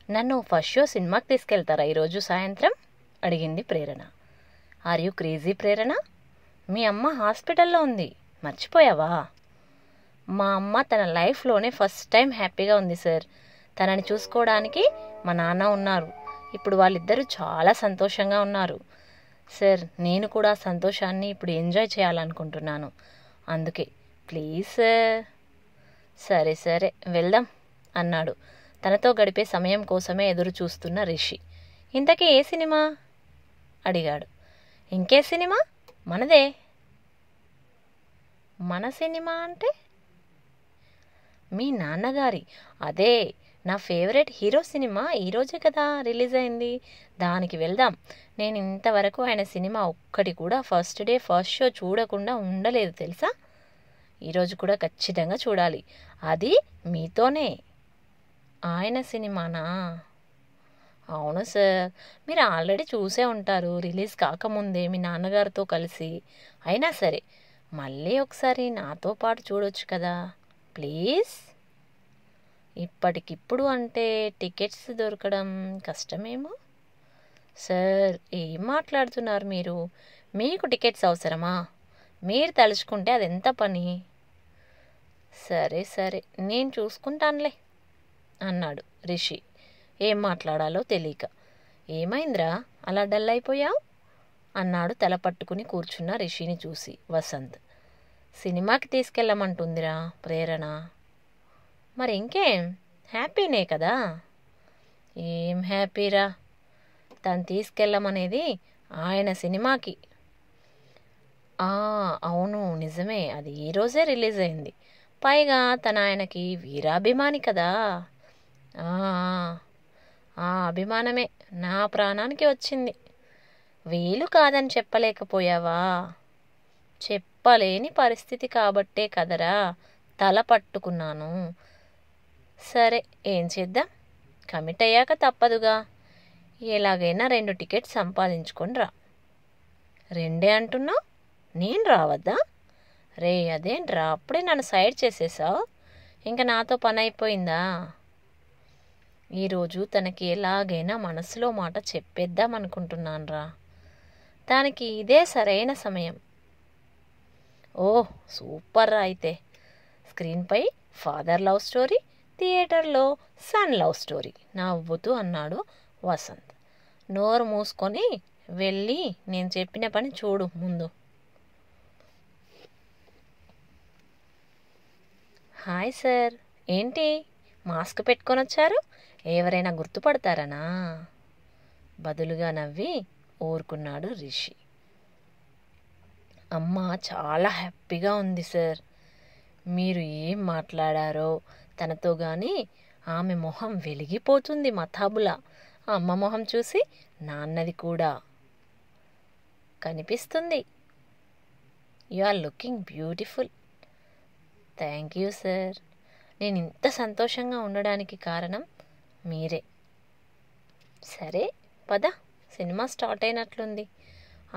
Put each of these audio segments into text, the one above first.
నన్ను first show సినిమాకి తీసుకెళ్తారా ఈరోజు సాయంత్రం అడిగింది ప్రేరణ. ఆర్ యూ క్రేజీ ప్రేరణ? మీ అమ్మ హాస్పిటల్లో ఉంది, మర్చిపోయావా? మా అమ్మ తన లైఫ్లోనే ఫస్ట్ టైం హ్యాపీగా ఉంది సార్. తనని చూసుకోవడానికి మా నాన్న ఉన్నారు. ఇప్పుడు వాళ్ళిద్దరూ చాలా సంతోషంగా ఉన్నారు సార్. నేను కూడా సంతోషాన్ని ఇప్పుడు ఎంజాయ్ చేయాలనుకుంటున్నాను. అందుకే ప్లీజ్ సార్. సరే సరే వెళ్దాం అన్నాడు తనతో గడిపే సమయం కోసమే ఎదురు చూస్తున్న రిషి. ఇంతకీ ఏ సినిమా అడిగాడు. ఇంకే సినిమా? మనదే. మన సినిమా అంటే? మీ నాన్నగారి. అదే నా ఫేవరెట్ హీరో సినిమా ఈరోజే కదా రిలీజ్ అయింది, దానికి వెళ్దాం. నేను ఇంతవరకు ఆయన సినిమా ఒక్కటి కూడా ఫస్ట్ డే ఫస్ట్ షో చూడకుండా ఉండలేదు తెలుసా. ఈరోజు కూడా ఖచ్చితంగా చూడాలి, అది మీతోనే. ఆయన సినిమానా? అవును సార్. మీరు ఆల్రెడీ చూసే ఉంటారు రిలీజ్ కాకముందే మీ నాన్నగారితో కలిసి. అయినా సరే మళ్ళీ ఒకసారి నాతో పాటు చూడొచ్చు కదా ప్లీజ్. ఇప్పటికిప్పుడు అంటే టికెట్స్ దొరకడం కష్టమేమో. సార్ ఏం మాట్లాడుతున్నారు మీరు? మీకు టికెట్స్ అవసరమా? మీరు తలుచుకుంటే అది ఎంత పని. సరే సరే నేను చూసుకుంటానులే అన్నాడు రిషి ఏం మాట్లాడాలో తెలియక. ఏమైందిరా అలా డల్ అయిపోయావు అన్నాడు తల పట్టుకుని కూర్చున్న రిషిని చూసి వసంత్. సినిమాకి తీసుకెళ్ళమంటుందిరా ప్రేరణ. మరి ఇంకేం, హ్యాపీనే కదా. ఏం హ్యాపీరా, తను తీసుకెళ్ళమనేది ఆయన సినిమాకి. అవును నిజమే, అది ఈరోజే రిలీజ్ అయింది. పైగా తన ఆయనకి వీరాభిమాని కదా. ఆ అభిమానమే నా ప్రాణానికి వచ్చింది. వీలు కాదని చెప్పలేకపోయావా? చెప్పలేని పరిస్థితి కాబట్టే కదరా తల పట్టుకున్నాను. సరే ఏం చేద్దాం, కమిట్ అయ్యాక తప్పదుగా. ఎలాగైనా 2 టికెట్స్ సంపాదించుకొని రా. 2 అంటున్నావు, నేను రావద్దా? రే అదేంట్రా అప్పుడే నన్ను సైడ్ చేసేసావు, ఇంకా నాతో పని అయిపోయిందా? ఈరోజు తనకి ఎలాగైనా మనసులో మాట చెప్పేద్దాం అనుకుంటున్నాను రా. దానికి ఇదే సరైన సమయం. ఓహ్ సూపర్ రా. అయితే స్క్రీన్పై ఫాదర్ లవ్ స్టోరీ, థియేటర్లో సన్ లవ్ స్టోరీ నవ్వుతూ అన్నాడు వసంత్. నోరు మూసుకొని వెళ్ళి నేను చెప్పిన పని చూడు ముందు. Hi sir. ఏంటి మాస్క్ పెట్టుకొని వచ్చారు, ఎవరైనా గుర్తుపడతారనా? బదులుగా నవ్వి ఊరుకున్నాడు రిషి. అమ్మ చాలా హ్యాపీగా ఉంది సార్. మీరు ఏం మాట్లాడారో తనతో కానీ ఆమె మొహం వెలిగిపోతుంది మతాబులా. అమ్మ మొహం చూసి నాన్నది కూడా కనిపిస్తుంది. You are looking beautiful. Thank you sir. నేను ఇంత సంతోషంగా ఉండడానికి కారణం మీరే. సరే పద, సినిమా స్టార్ట్ అయినట్లుంది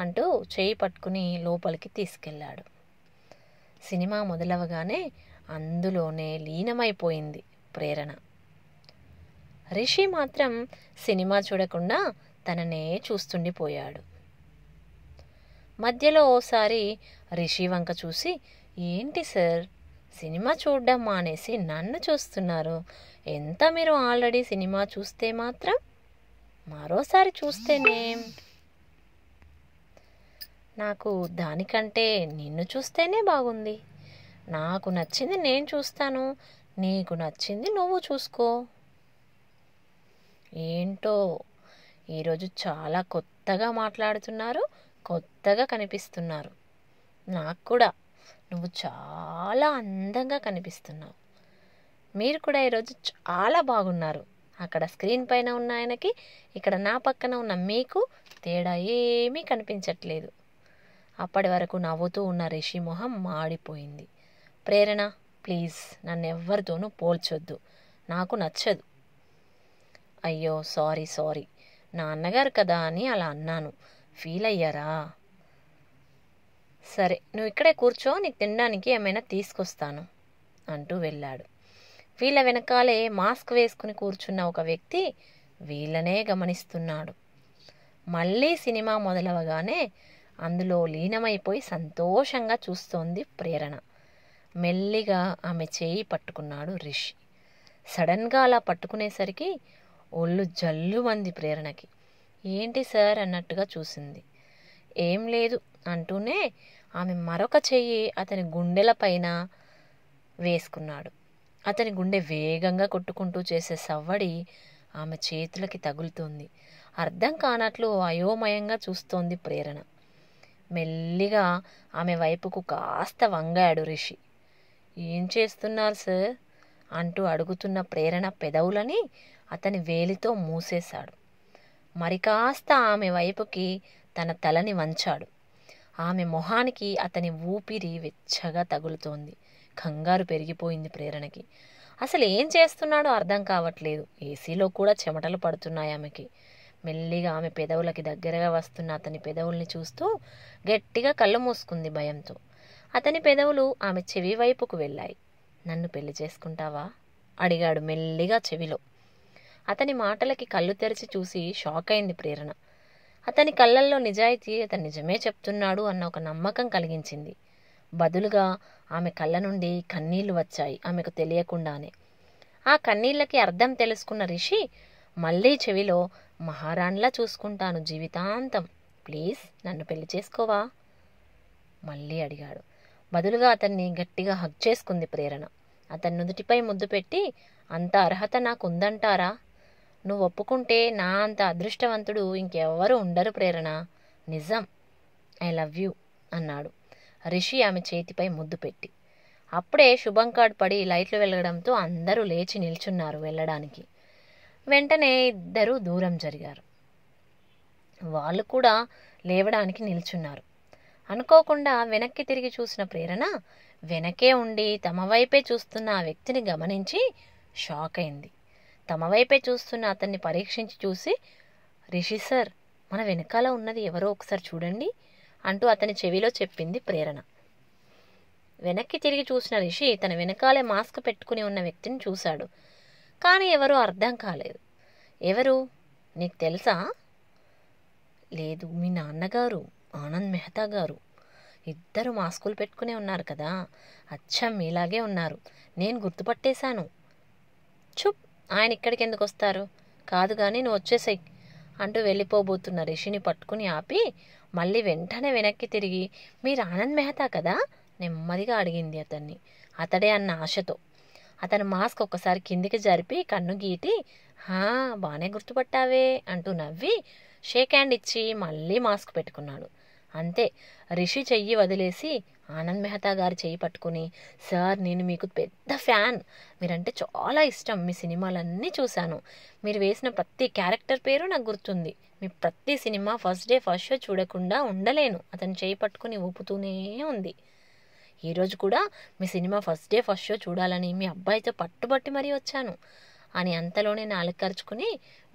అంటూ చేయి పట్టుకుని లోపలికి తీసుకెళ్ళాడు. సినిమా మొదలవగానే అందులోనే లీనమైపోయింది ప్రేరణ. రిషి మాత్రం సినిమా చూడకుండా తననే చూస్తుండిపోయాడు. మధ్యలో ఓసారి రిషి వంక చూసి, ఏంటి సార్ సినిమా చూడడం మానేసి నన్ను చూస్తున్నారు? ఎంత మీరు ఆల్రెడీ సినిమా చూస్తే మాత్రం మరోసారి చూస్తేనేం? నాకు దానికంటే నిన్ను చూస్తేనే బాగుంది. నాకు నచ్చింది నేను చూస్తాను, నీకు నచ్చింది నువ్వు చూసుకో. ఏంటో ఈరోజు చాలా కొత్తగా మాట్లాడుతున్నారు, కొత్తగా కనిపిస్తున్నారు. నాకు కూడా నువ్వు చాలా అందంగా కనిపిస్తున్నావు. మీరు కూడా ఈరోజు చాలా బాగున్నారు. అక్కడ స్క్రీన్ పైన ఉన్న ఆయనకి, ఇక్కడ నా పక్కన ఉన్న మీకు తేడా ఏమీ కనిపించట్లేదు. అప్పటి వరకు నవ్వుతూ ఉన్న రిషి మొహం మాడిపోయింది. ప్రేరణ ప్లీజ్ నన్ను ఎవ్వరితోనూ పోల్చొద్దు, నాకు నచ్చదు. అయ్యో సారీ, నా అన్నగారు కదా అని అలా అన్నాను, ఫీల్ అయ్యారా? సరే నువ్వు ఇక్కడే కూర్చో, నీకు తినడానికి ఏమైనా తీసుకొస్తాను అంటూ వెళ్ళాడు. వీళ్ళ వెనకాలే మాస్క్ వేసుకుని కూర్చున్న ఒక వ్యక్తి వీళ్ళనే గమనిస్తున్నాడు. మళ్ళీ సినిమా మొదలవగానే అందులో లీనమైపోయి సంతోషంగా చూస్తోంది ప్రేరణ. మెల్లిగా ఆమె చేయి పట్టుకున్నాడు రిషి. సడన్గా అలా పట్టుకునేసరికి ఒళ్ళు జల్లుమంది ప్రేరణకి. ఏంటి సార్ అన్నట్టుగా చూసింది. ఏం లేదు అంటూనే ఆమె మరొక చెయ్యి అతని గుండెల పైన వేసుకున్నాడు. అతని గుండె వేగంగా కొట్టుకుంటూ చేసే సవ్వడి ఆమె చేతులకి తగులుతోంది. అర్థం కానట్లు అయోమయంగా చూస్తోంది ప్రేరణ. మెల్లిగా ఆమె వైపుకు కాస్త వంగాడు రిషి. ఏం చేస్తున్నారు సార్ అంటూ అడుగుతున్న ప్రేరణ పెదవులని అతని వేలితో మూసేశాడు. మరి కాస్త ఆమె వైపుకి తన తలని వంచాడు. ఆమె మొహానికి అతని ఊపిరి వెచ్చగా తగులుతోంది. కంగారు పెరిగిపోయింది ప్రేరణకి. అసలు ఏం చేస్తున్నాడో అర్థం కావట్లేదు. ఏసీలో కూడా చెమటలు పడుతున్నాయి ఆమెకి. మెల్లిగా ఆమె పెదవులకి దగ్గరగా వస్తున్న అతని పెదవుల్ని చూస్తూ గట్టిగా కళ్ళు మూసుకుంది భయంతో. అతని పెదవులు ఆమె చెవి వైపుకు వెళ్ళాయి. నన్ను పెళ్లి చేసుకుంటావా అడిగాడు మెల్లిగా చెవిలో. అతని మాటలకి కళ్ళు తెరిచి చూసి షాక్ అయింది ప్రేరణ. అతని కళ్ళల్లో నిజాయితీ, అతను నిజమే చెప్తున్నాడు అన్న ఒక నమ్మకం కలిగించింది. బదులుగా ఆమె కళ్ళ నుండి కన్నీళ్లు వచ్చాయి ఆమెకు తెలియకుండానే. ఆ కన్నీళ్లకి అర్థం తెలుసుకున్న రిషి మళ్ళీ చెవిలో, మహారాణిలా చూసుకుంటాను జీవితాంతం, ప్లీజ్ నన్ను పెళ్లి చేసుకోవా మళ్ళీ అడిగాడు. బదులుగా అతన్ని గట్టిగా హగ్ చేసుకుంది ప్రేరణ. అతని నుదుటిపై ముద్దు పెట్టి, అంత అర్హత నాకు ఉందంటారా? నువ్వు ఒప్పుకుంటే నా అంత అదృష్టవంతుడు ఇంకెవ్వరూ ఉండరు ప్రేరణ, నిజం, ఐ లవ్ యూ అన్నాడు రిషి ఆమె చేతిపై ముద్దు పెట్టి. అప్పుడే శుభం కార్డ్ పడి లైట్లు వెలగడంతో అందరూ లేచి నిల్చున్నారు వెళ్ళడానికి. వెంటనే ఇద్దరూ దూరం జరిగారు. వాళ్ళు కూడా లేవడానికి నిల్చున్నారు. అనుకోకుండా వెనక్కి తిరిగి చూసిన ప్రేరణ వెనకే ఉండి తమ వైపే చూస్తున్న ఆ వ్యక్తిని గమనించి షాక్ అయింది. తమ వైపే చూస్తున్న అతన్ని పరీక్షించి చూసి, రిషి సార్, మన వెనకాల ఉన్నది ఎవరో ఒకసారి చూడండి అంటూ అతని చెవిలో చెప్పింది ప్రేరణ. వెనక్కి తిరిగి చూసిన రిషి తన వెనకాలే మాస్క్ పెట్టుకుని ఉన్న వ్యక్తిని చూశాడు. కానీ ఎవరో అర్థం కాలేదు. ఎవరు నీకు తెలుసా? లేదు, మీ నాన్నగారు ఆనంద్ మెహతా గారు. ఇద్దరు మాస్కులు పెట్టుకునే ఉన్నారు కదా, అచ్చం మీలాగే ఉన్నారు, నేను గుర్తుపట్టేశాను. చుప్, ఆయన ఇక్కడికి ఎందుకు వస్తారు? కాదు కానీ నువ్వు వచ్చేసాయి అంటూ వెళ్ళిపోబోతున్న రిషిని పట్టుకుని ఆపి మళ్ళీ వెంటనే వెనక్కి తిరిగి, మీరు ఆనంద్ మెహతా కదా నెమ్మదిగా అడిగింది అతన్ని. అతడే అన్న ఆశతో. అతను మాస్క్ ఒక్కసారి కిందికి జరిపి కన్ను గీటి, బాగానే గుర్తుపట్టావే అంటూ నవ్వి షేక్ హ్యాండ్ ఇచ్చి మళ్ళీ మాస్క్ పెట్టుకున్నాడు. అంతే, రిషి చెయ్యి వదిలేసి ఆనంద్ మెహతా గారి చెయ్యి పట్టుకుని, సార్ నేను మీకు పెద్ద ఫ్యాన్, మీరంటే చాలా ఇష్టం, మీ సినిమాలన్నీ చూశాను, మీరు వేసిన ప్రతి క్యారెక్టర్ పేరు నాకు గుర్తుంది, మీ ప్రతి cinema first day first show చూడకుండా ఉండలేను. అతను చెయ్యి పట్టుకుని ఊపుతూనే ఉంది. ఈరోజు కూడా మీ cinema first day first show చూడాలని మీ అబ్బాయితో పట్టుబట్టి మరీ వచ్చాను అని అంతలోనే నాలుగు ఖర్చుకుని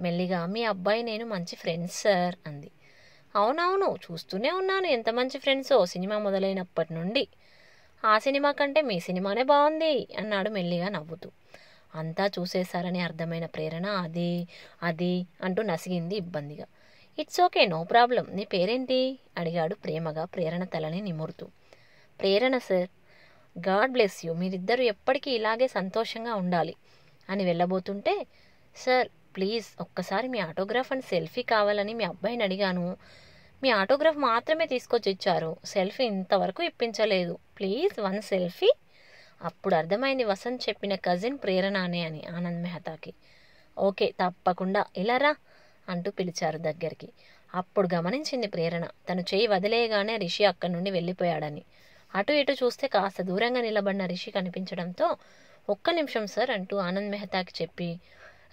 మెల్లిగా, మీ అబ్బాయి నేను మంచి ఫ్రెండ్స్ సార్ అంది. అవునవును, చూస్తూనే ఉన్నాను ఎంత మంచి ఫ్రెండ్సో సినిమా మొదలైనప్పటి నుండి. ఆ సినిమా కంటే మీ సినిమానే బాగుంది అన్నాడు మెల్లిగా నవ్వుతూ. అంతా చూసేశారని అర్థమైన ప్రేరణ అది అది అంటూ నసిగింది ఇబ్బందిగా. ఇట్స్ ఓకే, నో ప్రాబ్లం, నీ పేరేంటి అడిగాడు ప్రేమగా ప్రేరణ తలని నిమురుతూ. ప్రేరణ సార్. గాడ్ బ్లెస్ యూ, మీరిద్దరూ ఎప్పటికీ ఇలాగే సంతోషంగా ఉండాలి అని వెళ్ళబోతుంటే, సార్ ప్లీజ్ ఒక్కసారి మీ ఆటోగ్రాఫ్ అండ్ సెల్ఫీ కావాలని మీ అబ్బాయిని అడిగాను, మీ ఆటోగ్రాఫ్ మాత్రమే తీసుకొచ్చి ఇచ్చారు, సెల్ఫీ ఇంతవరకు ఇప్పించలేదు, ప్లీజ్ వన్ సెల్ఫీ. అప్పుడు అర్థమైంది వసంత్ చెప్పిన కజిన్ ప్రేరణనే అని ఆనంద్ మెహతాకి. ఓకే తప్పకుండా, ఇలా రా అంటూ పిలిచారు దగ్గరికి. అప్పుడు గమనించింది ప్రేరణ తను చేయి వదిలేయగానే రిషి అక్కడి నుండి వెళ్ళిపోయాడని. అటు ఇటు చూస్తే కాస్త దూరంగా నిలబడిన రిషి కనిపించడంతో, ఒక్క నిమిషం సార్ అంటూ ఆనంద్ మెహతాకి చెప్పి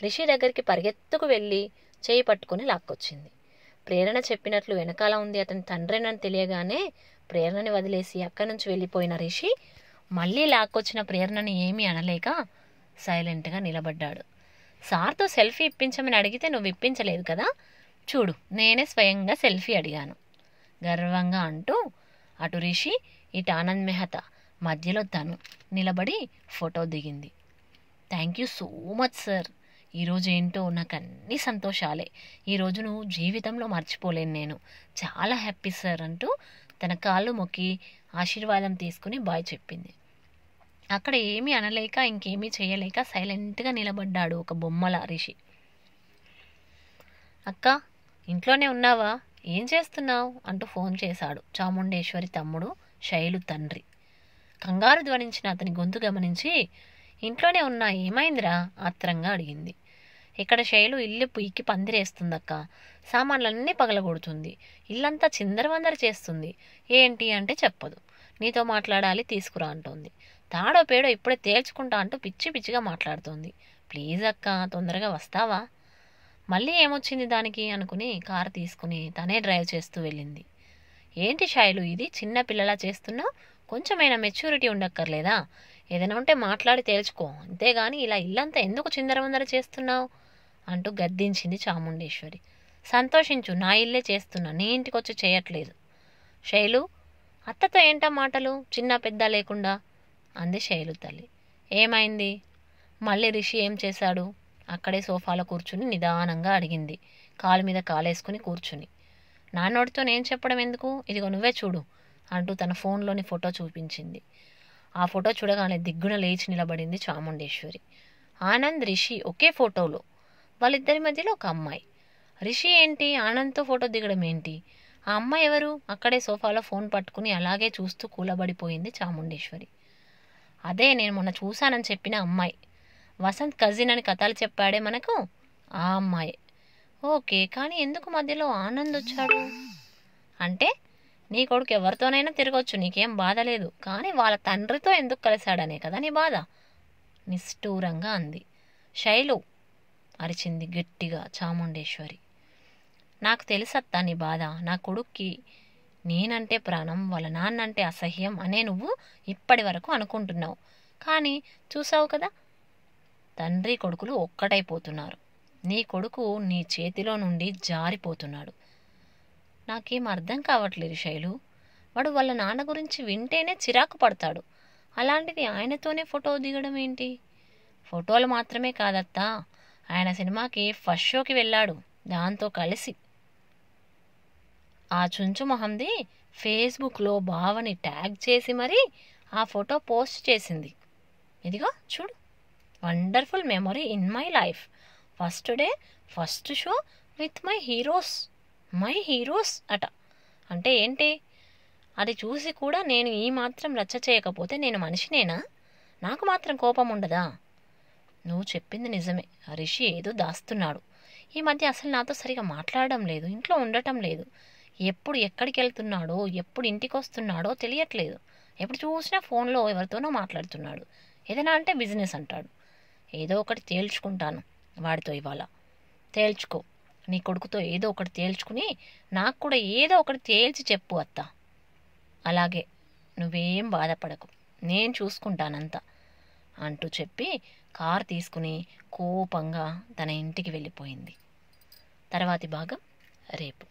రిషి దగ్గరికి పరిగెత్తుకు వెళ్ళి చేయి పట్టుకుని లాక్కొచ్చింది. ప్రేరణ చెప్పినట్లు వెనకాల ఉంది అతని తండ్రేనని తెలియగానే ప్రేరణని వదిలేసి అక్కడి నుంచి వెళ్ళిపోయిన రిషి మళ్ళీ లాక్కొచ్చిన ప్రేరణని ఏమీ అనలేక సైలెంట్గా నిలబడ్డాడు. సార్తో సెల్ఫీ ఇప్పించమని అడిగితే నువ్వు ఇప్పించలేదు కదా, చూడు నేనే స్వయంగా సెల్ఫీ అడిగాను గర్వంగా అంటూ అటు రిషి ఇటు ఆనంద్ మెహతా మధ్యలో తను నిలబడి ఫోటో దిగింది. Thank you so much sir. ఈరోజు ఏంటో నాకు అన్ని సంతోషాలే. ఈరోజు నువ్వు జీవితంలో మర్చిపోలేను నేను. చాలా హ్యాపీ సార్ అంటూ తన కాళ్ళు మొక్కి ఆశీర్వాదం తీసుకుని బాయ్ చెప్పింది. అక్కడ ఏమీ అనలేక ఇంకేమీ చేయలేక సైలెంట్గా నిలబడ్డాడు ఒక బొమ్మల రిషి. అక్క, ఇంట్లోనే ఉన్నావా? ఏం చేస్తున్నావు అంటూ ఫోన్ చేశాడు చాముండేశ్వరి తమ్ముడు శైలు తండ్రి. కంగారు ధ్వనించిన అతని గొంతు గమనించి, ఇంట్లోనే ఉన్నా, ఏమైందిరా ఆత్రంగా అడిగింది. ఇక్కడ శైలు ఇల్లు పీకి పందిరేస్తుందక్క. సామాన్లన్నీ పగలగొడుతుంది. ఇల్లంతా చిందరవందర చేస్తుంది. ఏంటి అంటే చెప్పదు. నీతో మాట్లాడాలి, తీసుకురా అంటోంది. తాడో పేడో ఇప్పుడే తేల్చుకుంటా అంటూ పిచ్చి పిచ్చిగా మాట్లాడుతోంది. ప్లీజ్ అక్క, తొందరగా వస్తావా? మళ్ళీ ఏమొచ్చింది దానికి అనుకుని కారు తీసుకుని తనే డ్రైవ్ చేస్తూ వెళ్ళింది. ఏంటి శైలు ఇది, చిన్న పిల్లలా చేస్తున్నావు? కొంచెమైనా మెచ్యూరిటీ ఉండక్కర్లేదా? ఏదైనా ఉంటే మాట్లాడి తేల్చుకో, అంతేగాని ఇలా ఇల్లంతా ఎందుకు చిందరవందర చేస్తున్నావు అంటూ గద్దించింది చాముండేశ్వరి. సంతోషించు, నా ఇల్లే చేస్తున్నా, నీ ఇంటికి వచ్చి చేయట్లేదు. శైలు, అత్తతో ఏంటా మాటలు, చిన్న పెద్ద లేకుండా అంది శైలు తల్లి. ఏమైంది? మళ్ళీ రిషి ఏం చేశాడు? అక్కడే సోఫాలో కూర్చుని నిదానంగా అడిగింది, కాలు మీద కాలేసుకుని కూర్చుని. నాన్నోడితో నేను చెప్పడం ఎందుకు, ఇదిగో నువ్వే చూడు అంటూ తన ఫోన్లోని ఫోటో చూపించింది. ఆ ఫోటో చూడగానే దిగ్గున లేచి నిలబడింది చాముండేశ్వరి. ఆనంద్, రిషి ఒకే ఫోటోలో, వాళ్ళిద్దరి మధ్యలో ఒక అమ్మాయి. రిషి ఏంటి ఆనంద్తో ఫోటో దిగడం ఏంటి? ఆ అమ్మాయి ఎవరు? అక్కడే సోఫాలో ఫోన్ పట్టుకుని అలాగే చూస్తూ కూలబడిపోయింది చాముండేశ్వరి. అదే నేను మొన్న చూశానని చెప్పిన అమ్మాయి, వసంత్ కజిన్ అని కథలు చెప్పాడే మనకు, ఆ అమ్మాయి. ఓకే, కానీ ఎందుకు మధ్యలో ఆనంద్ వచ్చాడు? అంటే నీ కొడుకు ఎవరితోనైనా తిరగొచ్చు, నీకేం బాధ లేదు, కానీ వాళ్ళ తండ్రితో ఎందుకు కలిశాడనే కదా నీ బాధ నిష్ఠూరంగా అంది. శైలు అరిచింది గట్టిగా చాముండేశ్వరి. నాకు తెలుసత్తా నీ బాధ. నా కొడుక్కి నేనంటే ప్రాణం, వాళ్ళ నాన్నంటే అసహ్యం అనే నువ్వు ఇప్పటి వరకు అనుకుంటున్నావు. కానీ చూసావు కదా, తండ్రి కొడుకులు ఒక్కటైపోతున్నారు. నీ కొడుకు నీ చేతిలో నుండి జారిపోతున్నాడు. నాకేం అర్థం కావట్లేదు శైలు. వాడు వాళ్ళ నాన్న గురించి వింటేనే చిరాకు పడతాడు. అలాంటిది ఆయనతోనే ఫోటో దిగడం ఏంటి? ఫోటోలు మాత్రమే కాదత్తా, ఆయన సినిమాకి ఫస్ట్ షోకి వెళ్ళాడు దాంతో కలిసి. ఆ చుంచు మొహంది ఫేస్బుక్లో బావని ట్యాగ్ చేసి మరీ ఆ ఫోటో పోస్ట్ చేసింది. ఇదిగో చూడు, wonderful memory in my life, first day first show with my heroes అట. అంటే ఏంటి? అది చూసి కూడా నేను ఈ మాత్రం రచ్చ చేయకపోతే నేను మనిషినేనా? నాకు మాత్రం కోపం ఉండదా? నువ్వు చెప్పింది నిజమే, రిషి ఏదో దాస్తున్నాడు. ఈ మధ్య అసలు నాతో సరిగా మాట్లాడడం లేదు, ఇంట్లో ఉండటం లేదు. ఎప్పుడు ఎక్కడికి వెళ్తున్నాడో, ఎప్పుడు ఇంటికి వస్తున్నాడో తెలియట్లేదు. ఎప్పుడు చూసినా ఫోన్లో ఎవరితోనో మాట్లాడుతున్నాడు. ఏదైనా అంటే బిజినెస్ అంటాడు. ఏదో ఒకటి తేల్చుకుంటాను వాడితో ఇవాళ. తేల్చుకో, నీ కొడుకుతో ఏదో ఒకటి తేల్చుకుని నాకు కూడా ఏదో ఒకటి తేల్చి చెప్పు అత్త. అలాగే, నువ్వేం బాధపడకు, నేను చూసుకుంటానంతా అంటూ చెప్పి కారు తీసుకుని కోపంగా తన ఇంటికి వెళ్ళిపోయింది. తర్వాతి భాగం రేపు.